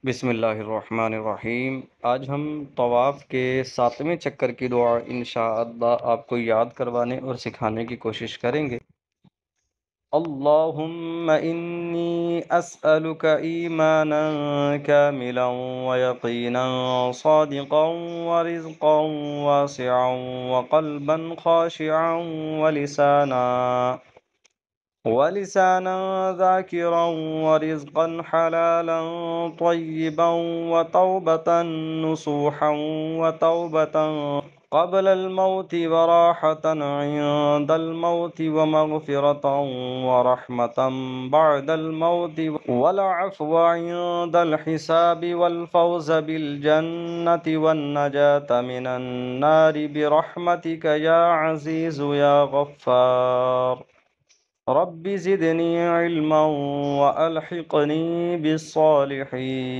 بسم اللہ الرحمن الرحیم۔ آج ہم طواف کے 7ویں چکر کی دعا انشاءاللہ آپ کو یاد کروانے اور سکھانے کی کوشش کریں گے۔ اللہم انی اسألک ایمانا کاملا ویقینا صادقا ورزقا واسعا وقلبا خاشعا ولسانا ذاكرا ورزقا حلالا طيبا وتوبة نصوحا وتوبة قبل الموت وراحة عند الموت ومغفرة ورحمة بعد الموت والعفو عند الحساب والفوز بالجنة والنجاة من النار برحمتك يا عزيز يا غفار رب زدني علما وألحقني بالصالحين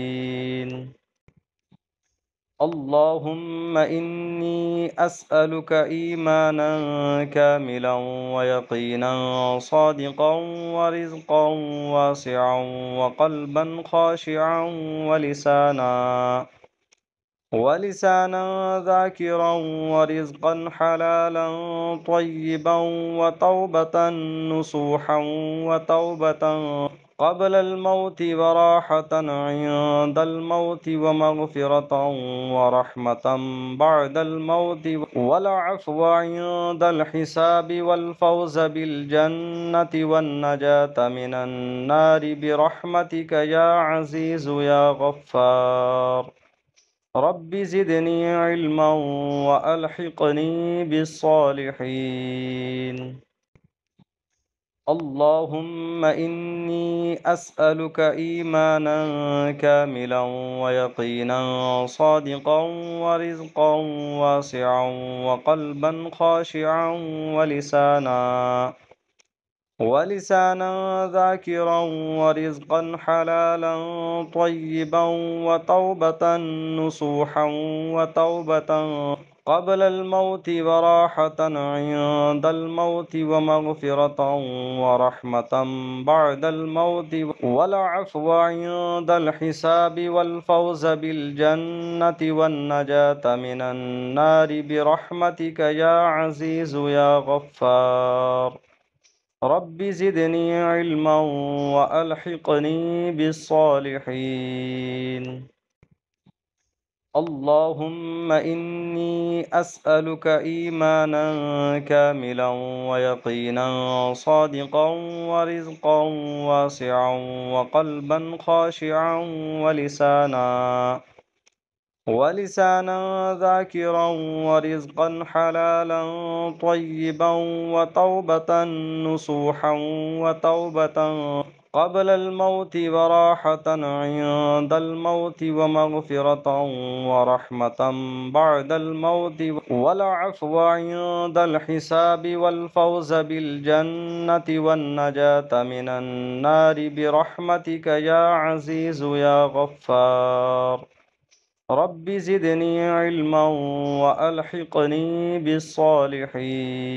اللهم إني أسألك إيمانا كاملا ويقينا صادقا ورزقا واسعا وقلبا خاشعا ولسانا ذاكرا ورزقا حلالا طيبا وتوبة نصوحا وتوبة قبل الموت وراحة عند الموت ومغفرة ورحمة بعد الموت والعفو عند الحساب والفوز بالجنة والنجاة من النار برحمتك يا عزيز يا غفار رب زدني علما وألحقني بالصالحين اللهم إني أسألك إيمانا كاملا ويقينا صادقا ورزقا واسعا وقلبا خاشعا ولسانا ذاكرا ورزقا حلالا طيبا وتوبة نصوحا وتوبة قبل الموت وراحة عند الموت ومغفرة ورحمة بعد الموت والعفو عند الحساب والفوز بالجنة والنجاة من النار برحمتك يا عزيز يا غفار رب زدني علما وألحقني بالصالحين اللهم إني أسألك إيمانا كاملا ويقينا صادقا ورزقا واسعا وقلبا خاشعا ولسانا ذاكرا ورزقا حلالا طيبا وتوبة نصوحا وتوبة قبل الموت وراحة عند الموت ومغفرة ورحمة بعد الموت والعفو عند الحساب والفوز بالجنة والنجاة من النار برحمتك يا عزيز يا غفار رب زدني علما وألحقني بالصالحين